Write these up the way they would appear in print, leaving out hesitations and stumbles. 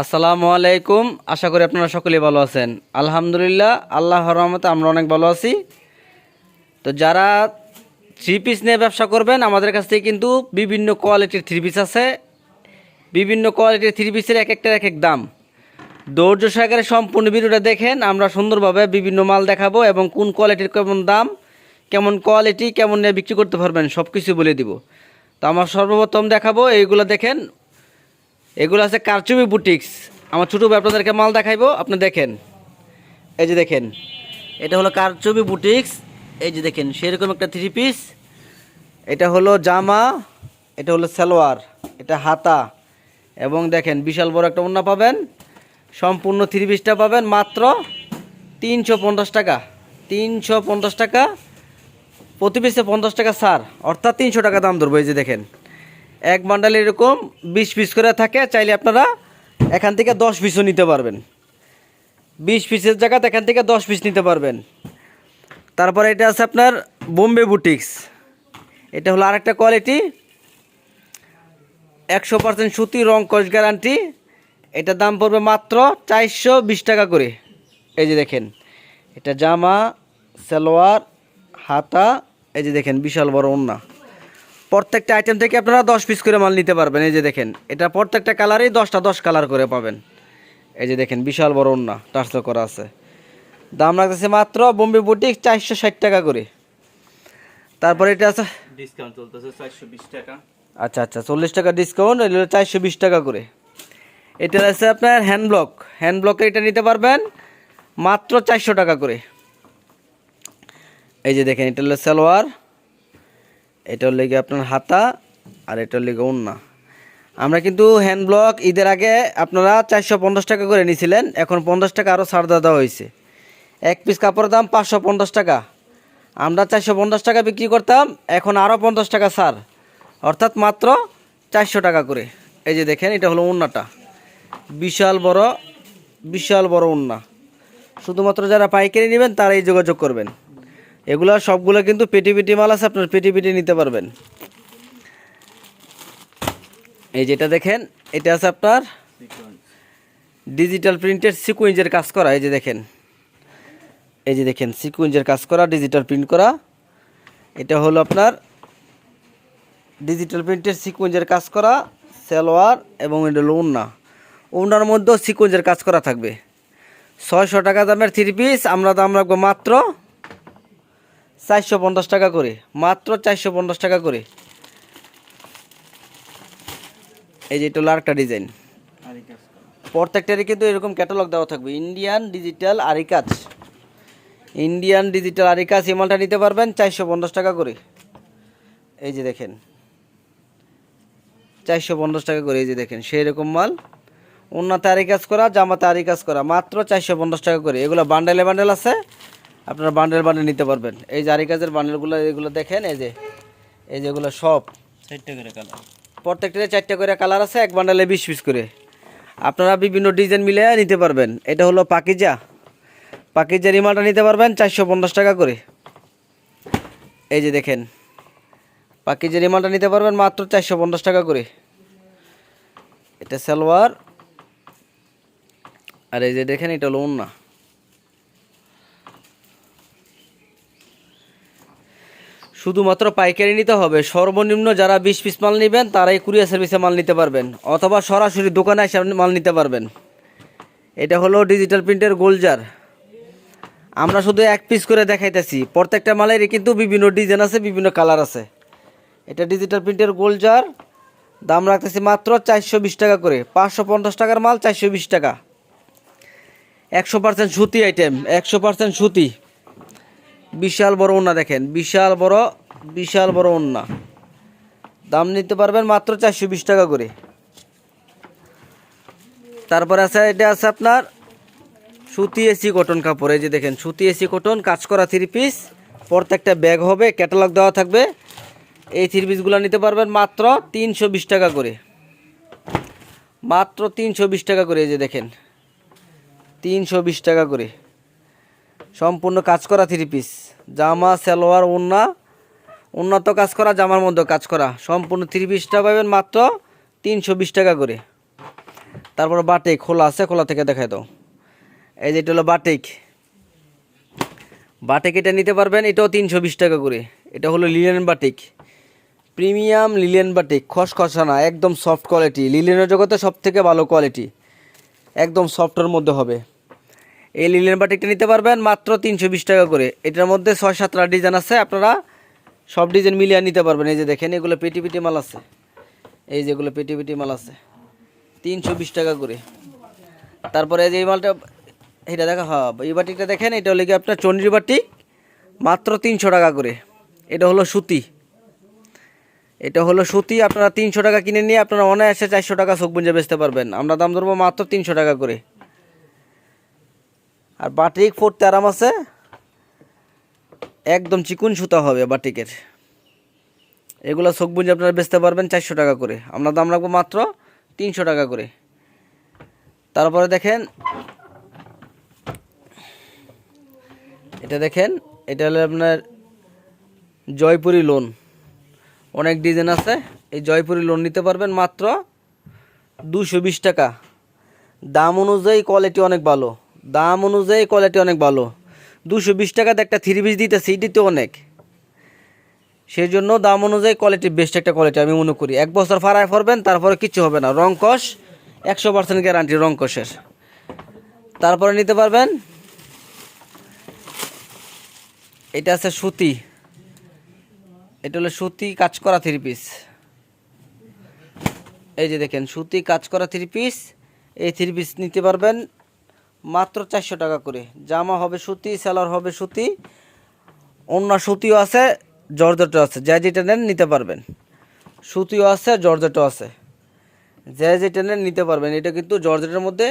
আসসালামু আলাইকুম। আশা করি আপনারা সকলেই ভালো আছেন। আলহামদুলিল্লাহ, আল্লাহর রহমতে আমরা অনেক ভালো আছি। তো যারা থ্রি পিস নিয়ে ব্যবসা করবেন, আমাদের কাছ থেকে কিন্তু বিভিন্ন কোয়ালিটির থ্রি পিস আছে। বিভিন্ন কোয়ালিটির থ্রি পিসের এক একটার এক এক দাম। ধৈর্য সহকারে সম্পূর্ণ ভিডিওটা দেখেন, আমরা সুন্দরভাবে বিভিন্ন মাল দেখাবো এবং কোন কোয়ালিটির কেমন দাম, কেমন কোয়ালিটি, কেমন নিয়ে বিক্রি করতে পারবেন সব কিছু বলে দিব। তো আমার সর্বপ্রথম দেখাবো এইগুলো দেখেন, এগুলো আছে কারচুপি বুটিক্স। আমার ছোটো ভাই আপনাদেরকে মাল দেখাইবো, আপনি দেখেন। এই যে দেখেন, এটা হলো কারচুপি বুটিক্স। এই যে দেখেন সেরকম একটা থ্রি পিস। এটা হলো জামা, এটা হলো সালোয়ার, এটা হাতা, এবং দেখেন বিশাল বড় একটা ওড়না পাবেন। সম্পূর্ণ থ্রি পিসটা পাবেন মাত্র 350 টাকা। 350 টাকা, প্রতি পিসে 50 টাকা ছাড়, অর্থাৎ 300 টাকা দাম ধরবো। এই যে দেখেন, এক বান্ডাল এরকম 20 পিস করে থাকে। চাইলে আপনারা এখান থেকে 10 পিসও নিতে পারবেন। 20 পিসের জায়গাতে এখান থেকে 10 পিস নিতে পারবেন। তারপরে এটা আছে আপনার বোম্বে বুটিক্স। এটা হলো আরেকটা কোয়ালিটি, 100% সুতি, রং কস গ্যারান্টি। এটার দাম পড়বে মাত্র 420 টাকা করে। এই যে দেখেন, এটা জামা, সালোয়ার, হাতা। এই যে দেখেন বিশাল বড় ওড়না। প্রত্যেকটা আইটেম থেকে আপনারা 10 পিস করে মাল নিতে পারবেন। এই যে দেখেন, এটা প্রত্যেকটা কালারেই 10 কালার করে পাবেন। এই যে দেখেন বিশাল বড় ওড়না টার্সেল করা আছে। দাম লাগতেছে মাত্র বোম্বে বুটিক 460 টাকা করে। তারপরে এটা আছে ডিসকাউন্ট চলতেছে 420 টাকা। আচ্ছা 40 টাকা ডিসকাউন্ট, এগুলো 420 টাকা করে। এটা আছে আপনার হ্যান্ড ব্লকে, এটা নিতে পারবেন মাত্র 400 টাকা করে। এই যে দেখেন, এটা হলো সালোয়ার, এটা হলো গিয়ে আপনার হাতা, আর এটা হলো গিয়ে ওড়না। আমরা কিন্তু হ্যান্ড ব্লক ঈদের আগে আপনারা 450 টাকা করে নিয়েছিলেন, এখন 50 টাকা আরও ছাড় দেওয়া হয়েছে। এক পিস কাপড়ের দাম 550 টাকা, আমরা 450 টাকা বিক্রি করতাম, এখন আরও 50 টাকা ছাড়, অর্থাৎ মাত্র 400 টাকা করে। এই যে দেখেন, এটা হলো ওড়নাটা, বিশাল বড় ওড়না। শুধুমাত্র যারা পাইকারি নেবেন তারাই যোগাযোগ করবেন। এগুলো সবগুলো কিন্তু পেটি মাল আছে, আপনার পেটি নিতে পারবেন। এই যেটা দেখেন, এটা আছে আপনার ডিজিটাল প্রিন্টের সিকুয়েন্সের কাজ করা। এই যে দেখেন, সিকুয়েন্সের কাজ করা, ডিজিটাল প্রিন্ট করা। এটা হলো আপনার ডিজিটাল প্রিন্টের সিকুয়েন্সের কাজ করা সালোয়ার, এবং এটা হলো ওড়নার মধ্যেও সিকুয়েন্সের কাজ করা থাকবে। 600 টাকা দামের থ্রি পিস আমরা দাম রাখবো মাত্র 450 টাকা করে, মাত্র 450 টাকা করে। এই যে এটা হলো আরেকটা ডিজাইন। প্রত্যেকটারই কিন্তু এরকম ক্যাটালগ দেওয়া থাকবে। ইন্ডিয়ান ডিজিটাল আরিকাজ, এই মালটা নিতে পারবেন 450 টাকা করে। এই যে দেখেন 450 টাকা করে। এই যে দেখেন সেই রকম মাল, ওড়নাতে আরিকাজ করা, জামাতে আরিকাজ করা, মাত্র 450 টাকা করে। এগুলো বান্ডেল আছে, আপনারা বান্ডেল নিতে পারবেন। এই যে আরিকাজের বান্ডেলগুলো, এগুলো দেখেন, এই যে এগুলো সব 4টা করে কালার, প্রত্যেকটারে 4টা করে কালার আছে, এক বান্ডেলে 20 পিস করে। আপনারা বিভিন্ন ডিজাইন মিলে নিতে পারবেন। এটা হলো পাকিজা রিমালটা নিতে পারবেন 450 টাকা করে। এই যে দেখেন, পাকিজা রিমালটা নিতে পারবেন মাত্র 450 টাকা করে। এটা সালোয়ার, আর এই যে দেখেন এটা হলো ওড়না। শুধুমাত্র পাইকারি নিতে হবে। সর্বনিম্ন যারা 20 পিস মাল নেবেন তারাই কুরিয়ার সার্ভিসে মাল নিতে পারবেন, অথবা সরাসরি দোকানে এসে মাল নিতে পারবেন। এটা হলো ডিজিটাল প্রিন্টের গোলজার। আমরা শুধু এক পিস করে দেখাইতেছি, প্রত্যেকটা মালেরই কিন্তু বিভিন্ন ডিজাইন আছে, বিভিন্ন কালার আছে। এটা ডিজিটাল প্রিন্টের গোলজার, দাম রাখতেছি মাত্র 420 টাকা করে। 550 টাকার মাল 420 টাকা। 100% সুতি আইটেম, 100% সুতি। বিশাল বড় ওড়না দেখেন, বিশাল বড় ওড়না। দাম নিতে পারবেন মাত্র 420 টাকা করে। তারপর আছে, এটা আছে আপনার সুতি এসি কটন কাপড়। এই যে দেখেন, সুতি এসি কটন কাজ করা থ্রি পিস, প্রত্যেকটা ব্যাগ হবে, ক্যাটালগ দেওয়া থাকবে। এই থ্রি পিসগুলো নিতে পারবেন মাত্র 320 টাকা করে, মাত্র 320 টাকা করে। এই যে দেখেন 320 টাকা করে, সম্পূর্ণ কাজ করা থ্রি পিস, জামা, সালোয়ার, ওড়না তো কাজ করা, জামার মধ্যেও কাজ করা, সম্পূর্ণ থ্রি পিসটা পাবেন মাত্র 320 টাকা করে। তারপর বাটিক খোলা আছে, খোলা থেকে দেখাই দাও। এই যে এটা হলো বাটিক, বাটিক এটা নিতে পারবেন, এটাও 320 টাকা করে। এটা হলো linen batik, premium linen batik, খসখসা না, একদম সফট কোয়ালিটি, লিলেনের জগতে সব থেকে ভালো কোয়ালিটি, একদম সফটের মধ্যে হবে। এই লিলেন বাটিকটা নিতে পারবেন মাত্র 320 টাকা করে। এটার মধ্যে 6-7টা ডিজাইন আছে, আপনারা সব ডিজাইন মিলিয়ে নিতে পারবেন। এই যে দেখেন এগুলো পেটি পেটি মাল আছে, এই যেগুলো পেটি পেটি মাল আছে 320 টাকা করে। তারপরে এই যে এই মালটা, এটা দেখা, হ্যাঁ এই বাটিকটা দেখেন, এটা হলো কি আপনার চন্ডীর বাটিক, মাত্র 300 টাকা করে। এটা হলো সুতি, এটা হলো সুতি, আপনারা 300 টাকা কিনে নিয়ে আপনারা অনায়াসে 400 টাকা চোখ বুঝে বেচতে পারবেন। আমরা দাম ধরবো মাত্র 300 টাকা করে। আর বাটিক পরতে আরাম আছে, একদম চিকুন সুতা হবে বাটিকের। এগুলো চোখ বুঝে আপনারা বেচতে পারবেন 400 টাকা করে। আমরা দাম রাখবো মাত্র 300 টাকা করে। তারপরে দেখেন এটা, দেখেন এটা হলো আপনার জয়পুরি লোন, অনেক ডিজাইন আছে। এই জয়পুরি লোন নিতে পারবেন মাত্র 220 টাকা। দাম অনুযায়ী কোয়ালিটি অনেক ভালো, দাম অনুযায়ী কোয়ালিটি অনেক ভালো। 220 টাকাতে একটা 3 পিস দিতেছি, এটিতে অনেক, সেই জন্য দাম অনুযায়ী কোয়ালিটি বেস্ট একটা কোয়ালিটি আমি মনে করি। 1 বছর ফাড়ায় পরবেন, তারপরে কিছু হবে না, রং কষ 100% গ্যারান্টি রং কষের। তারপরে নিতে পারবেন, এটা আছে সুতি, এটা হলো সুতি কাজ করা 3 পিস। এই যে দেখেন সুতি কাজ করা 3 পিস, এই 3 পিস নিতে পারবেন মাত্র 400 টাকা করে। জামা হবে সুতি, সেলার হবে সুতি, অন্য সুতিও আছে, জর্জেটও আছে, যা যেটা নেন নিতে পারবেন। সুতিও আছে, জর্জেটও আছে, যা যেটা নেন নিতে পারবেন। এটা কিন্তু জর্জেটের মধ্যে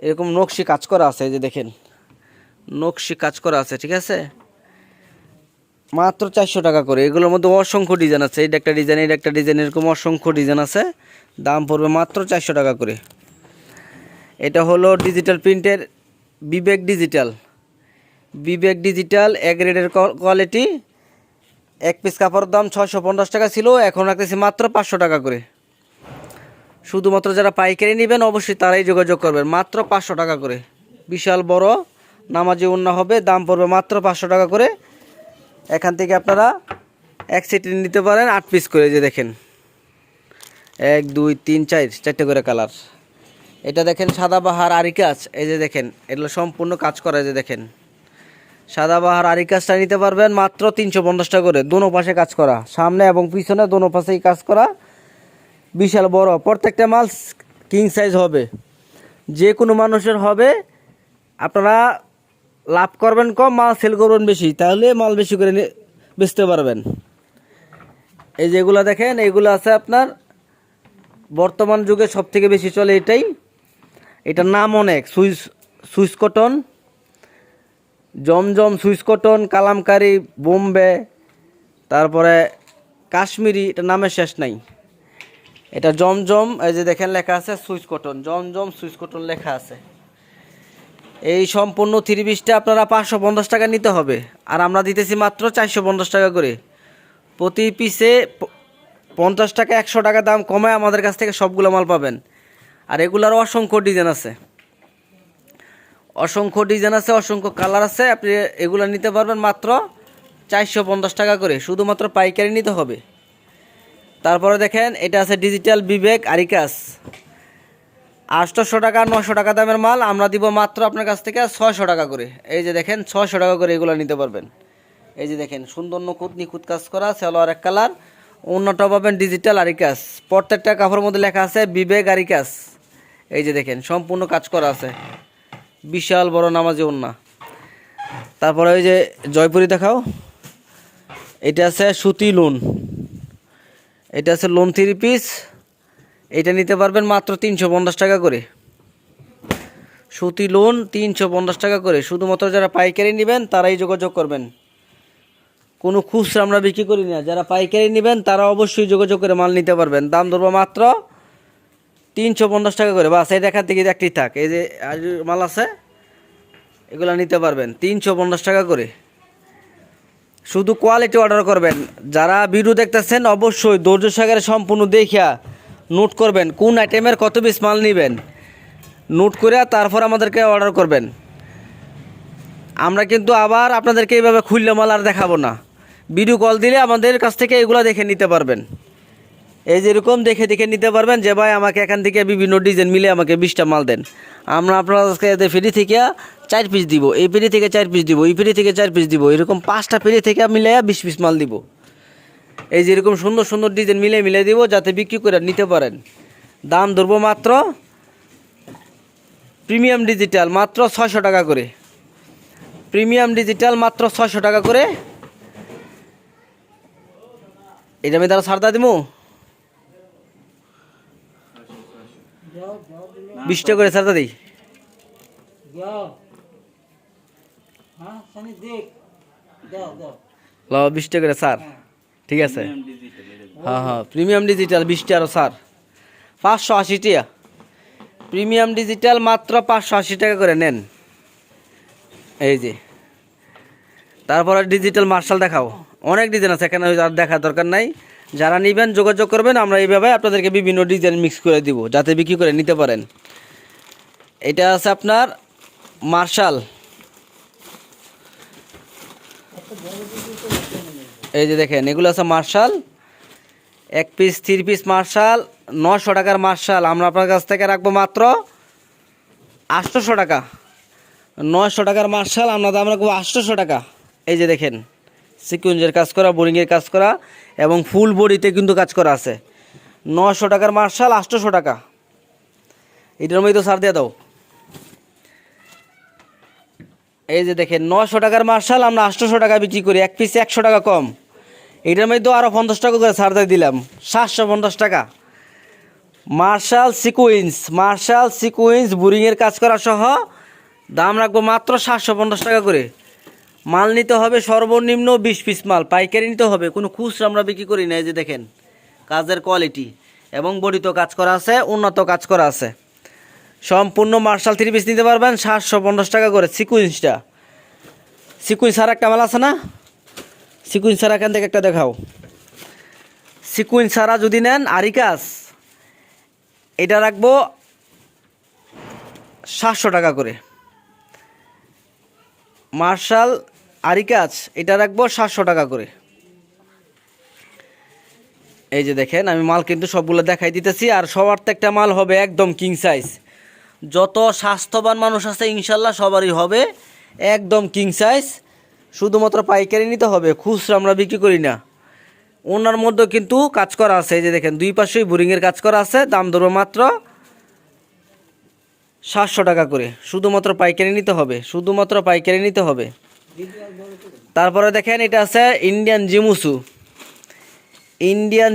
এরকম নকশি কাজ করা আছে, এই যে দেখেন নকশি কাজ করা আছে, ঠিক আছে, মাত্র 400 টাকা করে। এগুলোর মধ্যে অসংখ্য ডিজাইন আছে, এইটা একটা ডিজাইন, এইটা একটা ডিজাইন, এরকম অসংখ্য ডিজাইন আছে। দাম পড়বে মাত্র 400 টাকা করে। এটা হলো ডিজিটাল প্রিন্টের বিবেক ডিজিটাল, বিবেক ডিজিটাল এ গ্রেডের কোয়ালিটি। 1 পিস কাপড়ের দাম 650 টাকা ছিল, এখন রাখতেছি মাত্র 500 টাকা করে। শুধুমাত্র যারা পাইকারি নেবেন অবশ্যই তারাই যোগাযোগ করবেন, মাত্র 500 টাকা করে। বিশাল বড় নামাজি ওড়না হবে, দাম পড়বে মাত্র 500 টাকা করে। এখান থেকে আপনারা এক সেটে নিতে পারেন 8 পিস করে। যে দেখেন 1 2 3 4 4টে করে কালার। এটা দেখেন সাদাবাহার আরি কাজ, এই যে দেখেন এগুলো সম্পূর্ণ কাজ করা। এই যে দেখেন সাদাবাহার আরি কাজটা নিতে পারবেন মাত্র 350 টাকা করে। দোনো পাশে কাজ করা, সামনে এবং পিছনে দোনো পাশেই কাজ করা, বিশাল বড়। প্রত্যেকটা মাল কিং সাইজ হবে, যে কোনো মানুষের হবে। আপনারা লাভ করবেন কম, মাল সেল করবেন বেশি, তাহলে মাল বেশি করে বেচতে পারবেন। এই যেগুলো দেখেন, এইগুলো আছে আপনার বর্তমান যুগে সব থেকে বেশি চলে এটাই। এটার নাম অনেক, সুইস কটন, জমজম সুইস কটন, কালামকারি, বোম্বে, তারপরে কাশ্মীরি, এটা নামের শেষ নাই। এটা জমজম, এই যে দেখেন লেখা আছে সুইস কটন, জমজম সুইস কটন লেখা আছে। এই সম্পূর্ণ 3 পিসটা আপনারা 550 টাকা নিতে হবে, আর আমরা দিতেছি মাত্র 450 টাকা করে। প্রতি পিসে 50 টাকা 100 টাকা দাম কমায় আমাদের কাছ থেকে সবগুলো মাল পাবেন। আর এগুলার অসংখ্য ডিজাইন আছে, অসংখ্য ডিজাইন আছে, অসংখ্য কালার আছে। আপনি এগুলো নিতে পারবেন মাত্র 450 টাকা করে, শুধুমাত্র পাইকারি নিতে হবে। তারপরে দেখেন এটা আছে ডিজিটাল বিবেক আরিকাস, 800 টাকা 900 টাকা দামের মাল আমরা দিব মাত্র আপনার কাছ থেকে 600 টাকা করে। এই যে দেখেন 600 টাকা করে এগুলো নিতে পারবেন। এই যে দেখেন সুন্দর নিখুঁত কাজ করা, সালোয়ার এক কালার, অন্যটা পাবেন ডিজিটাল আরিকাস। প্রত্যেকটা কাপড়ের মধ্যে লেখা আছে বিবেক আরিকাস। এই যে দেখেন সম্পূর্ণ কাজ করা আছে, বিশাল বড় নামাজি ওড়না। তারপরে ওই যে জয়পুরি দেখাও, এটা আছে সুতি লোন, এটা আছে লোন 3 পিস। এটা নিতে পারবেন মাত্র 350 টাকা করে। সুতি লোন 350 টাকা করে। শুধুমাত্র যারা পাইকারি নেবেন তারাই যোগাযোগ করবেন, কোনো খুচরা আমরা বিক্রি করি না। যারা পাইকারি নেবেন তারা অবশ্যই যোগাযোগ করে মাল নিতে পারবেন। দাম ধরবো মাত্র 350 টাকা করে। বাস এই দেখার থেকে একটি থাক, এই যে মাল আছে এগুলো নিতে পারবেন 350 টাকা করে। শুধু কোয়ালিটি অর্ডার করবেন। যারা ভিডিও দেখতেছেন অবশ্যই ধৈর্য সহকারে সম্পূর্ণ দেখিয়া নোট করবেন কোন আইটেমের কত পিস মাল নেবেন, নোট করে তারপর আমাদেরকে অর্ডার করবেন। আমরা কিন্তু আবার আপনাদেরকে এইভাবে খুললে মাল আর দেখাবো না, ভিডিও কল দিলে আমাদের কাছ থেকে এগুলো দেখে নিতে পারবেন। এই যেরকম দেখে দেখে নিতে পারবেন যে ভাই আমাকে এখান থেকে বিভিন্ন ডিজাইন মিলে আমাকে 20টা মাল দেন, আমরা আপনাদেরকে ফ্রি থেকে 4 পিস দিব, এই ফ্রি থেকে 4 পিস দিব, এই ফ্রি থেকে 4 পিস দিব, এরকম 5টা ফ্রি থেকে মিলে 20 পিস মাল দিব। এই যেরকম সুন্দর সুন্দর ডিজাইন মিলে মিলে দিব যাতে বিক্রি করে নিতে পারেন। দাম ধরবো মাত্র প্রিমিয়াম ডিজিটাল মাত্র 600 টাকা করে, প্রিমিয়াম ডিজিটাল মাত্র 600 টাকা করে। এটা আমি তারা ছাড় দিব 20 টাকা করে ছাড় দিই। ল 20 টাকা করে স্যার, ঠিক আছে। হ্যাঁ হ্যাঁ প্রিমিয়াম ডিজিটাল 20টা আরও স্যার 580 টাকা, প্রিমিয়াম ডিজিটাল মাত্র 580 টাকা করে নেন। এই যে তারপরে ডিজিটাল মার্শাল দেখাও, অনেক ডিজাইন আছে এখানে, আর দেখার দরকার নাই। যারা নেবেন যোগাযোগ করবেন, আমরা এইভাবে আপনাদেরকে বিভিন্ন ডিজাইন মিক্স করে দিব যাতে বিক্রি করে নিতে পারেন। এটা আছে আপনার মার্শাল, এই যে দেখেন এগুলো আছে মার্শাল, 1 পিস 3 পিস মার্শাল 900 টাকার মার্শাল আমরা আপনার কাছ থেকে রাখবো মাত্র 800 টাকা। 900 টাকার মার্শাল আমরা দাম রাখবো 800 টাকা। এই যে দেখেন সিকুয়েন্সের কাজ করা, বোরিংয়ের কাজ করা এবং ফুল বডিতে কিন্তু কাজ করা আছে। 900 টাকার মার্শাল 800 টাকা, এটার মধ্যে তো ছাড় দিয়ে দাও। এই যে দেখেন 900 টাকার মার্শাল আমরা 800 টাকা বিক্রি করি, 1 পিসে 100 টাকা কম। এটার মধ্যে আরও 50 টাকা করে ছাড় দিয়ে দিলাম, 750 টাকা। মার্শাল সিকুয়েন্স বোরিংয়ের কাজ করা সহ দাম রাখবো মাত্র 750 টাকা করে। মাল নিতে হবে সর্বনিম্ন 20 পিস মাল, পাইকারি নিতে হবে, কোনো খুচরা আমরা বিক্রি করি না। এই যে দেখেন কাজের কোয়ালিটি এবং বডিতেও কাজ করা আছে, উন্নত কাজ করা আছে। সম্পূর্ণ মার্শাল 3 পিস নিতে পারবেন 750 টাকা করে। সিকুয়েন্সটা সিকুয়েন্স আর একটা মাল আছে না, সিকুয়েন্স ছাড়া এখান থেকে একটা দেখাও। সিকুয়েন্স ছাড়া যদি নেন আরি কাজ, এটা রাখবো 700 টাকা করে। মার্শাল আরি কাজ এটা রাখবো 700 টাকা করে। এই যে দেখেন আমি মাল কিন্তু সবগুলো দেখাই দিতেছি, আর সবার তো একটা মাল হবে একদম কিং সাইজ। যত স্বাস্থ্যবান মানুষ আছে ইনশাল্লাহ সবারই হবে একদম কিং সাইজ। শুধুমাত্র পাইকারি নিতে হবে, খুচরা আমরা বিক্রি করি না। ওনার মধ্যে কিন্তু কাজ করা আছে, এই যে দেখেন 2 পাশেই বোরিংয়ের কাজ করা আছে। দাম ধরবো মাত্র 700 টাকা করে, শুধুমাত্র পাইকারি নিতে হবে, শুধুমাত্র পাইকারি নিতে হবে। তারপরে দেখেন এটা আছে ইন্ডিয়ান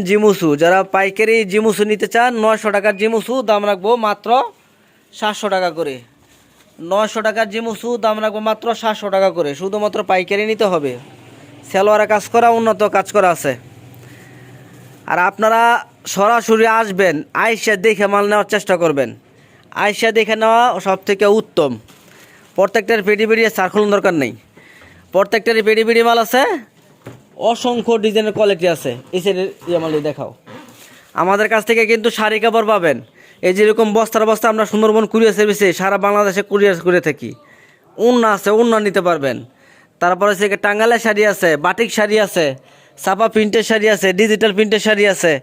জিমুসু, যারা পাইকারি জিমুসু নিতে চান 900 টাকার জিমুসু দাম রাখবো মাত্র 700 টাকা করে। 900 টাকার জিমুসু দাম রাখবো মাত্র 700 টাকা করে, শুধুমাত্র পাইকারি নিতে হবে। সেলোয়ারে কাজ করা, উন্নত কাজ করা আছে। আর আপনারা সরাসরি আসবেন, আইসা দেখে মাল নেওয়ার চেষ্টা করবেন। আইসা দেখে নেওয়া সব থেকে উত্তম। প্রত্যেকটার পেডি পেডি সার্কুল দরকার নেই, প্রত্যেকটারই পেডি পেডি মাল আছে, অসংখ্য ডিজাইনের কোয়ালিটি আছে। এই সাইডের মাল দেখাও। আমাদের কাছ থেকে কিন্তু শাড়ি কাপড় পাবেন, এই যেরকম বস্তার বস্তা আমরা সুন্দরবন কুরিয়ার সার্ভিসে সারা বাংলাদেশে কুরিয়ার করে থাকি। ওড়না আছে, ওড়না নিতে পারবেন। তারপরে সে টাঙ্গালের শাড়ি আছে, বাটিক শাড়ি আছে, ছাপা প্রিন্টের শাড়ি আছে, ডিজিটাল প্রিন্টের শাড়ি আছে।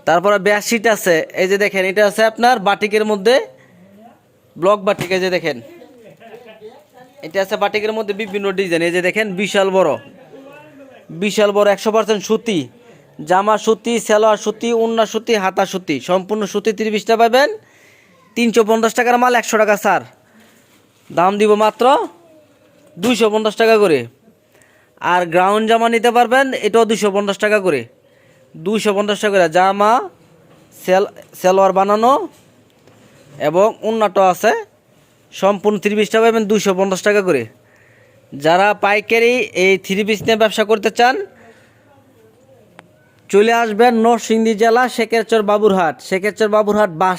তারপরে বেডশিট আছে, এই যে দেখেন এটা আছে আপনার বাটিকের মধ্যে ব্লক বাটিক। এই যে দেখেন এটা আছে বাটিকের মধ্যে বিভিন্ন ডিজাইন। এই যে দেখেন বিশাল বড় 100% সুতি, জামা সুতি, সালোয়ার সুতি, ওড়না সুতি, হাতা সুতি, সম্পূর্ণ সুতি। 30টা পাবেন 350 টাকার মাল 100 টাকা স্যার, দাম দিব মাত্র 250 টাকা করে। আর গ্রাউন্ড জামা নিতে পারবেন, এটাও 250 টাকা করে, 250 টাকা করে। জামা সালোয়ার বানানো এবং ওড়নাটা আছে, সম্পূর্ণ 30টা পাবেন 250 টাকা করে। যারা পাইকারি এই 3 পিস নিয়ে ব্যবসা করতে চান চলে আসবেন নরসিংদী জেলা শেখেরচর বাবুরহাট বাস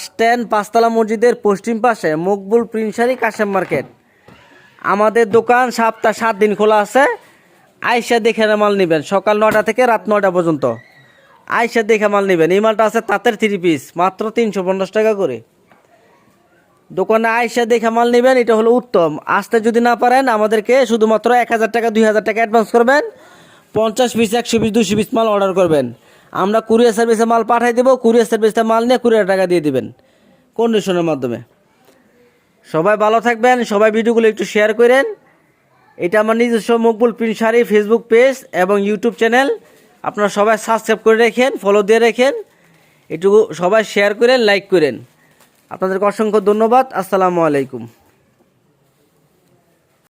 স্ট্যান্ড 5তলা মসজিদের পশ্চিম পাশে মকবুল প্রিন্সারি কাশেম মার্কেট। আমাদের দোকান সপ্তাহ 7 দিন খোলা আছে। আইসা দেখে মাল নেবেন, সকাল 9টা থেকে রাত 9টা পর্যন্ত। আইসা দেখে মাল নেবেন। এই মালটা আছে তাঁতের 3 পিস, মাত্র 350 টাকা করে। দোকানে আইসা দেখে মাল নেবেন, এটা হলো উত্তম। আসতে যদি না পারেন আমাদেরকে শুধুমাত্র 1000 টাকা 2000 টাকা অ্যাডভান্স করবেন, 50 পিস 100 পিস 200 পিস মাল অর্ডার করবেন, আমরা কুরিয়ার সার্ভিসে মাল পাঠিয়ে দেবো। কুরিয়ার সার্ভিসে মাল নিয়ে কুরিয়ার টাকা দিয়ে দিবেন কন্ডিশনের মাধ্যমে। সবাই ভালো থাকবেন, সবাই ভিডিওগুলো একটু শেয়ার করেন। এটা আমার নিজস্ব Makbul print sari Facebook page এবং ইউটিউব চ্যানেল, আপনারা সবাই সাবস্ক্রাইব করে রাখেন, ফলো দিয়ে রাখেন, একটু সবাই শেয়ার করেন, লাইক করেন। আপনাদেরকে অসংখ্য ধন্যবাদ। আসসালামু আলাইকুম।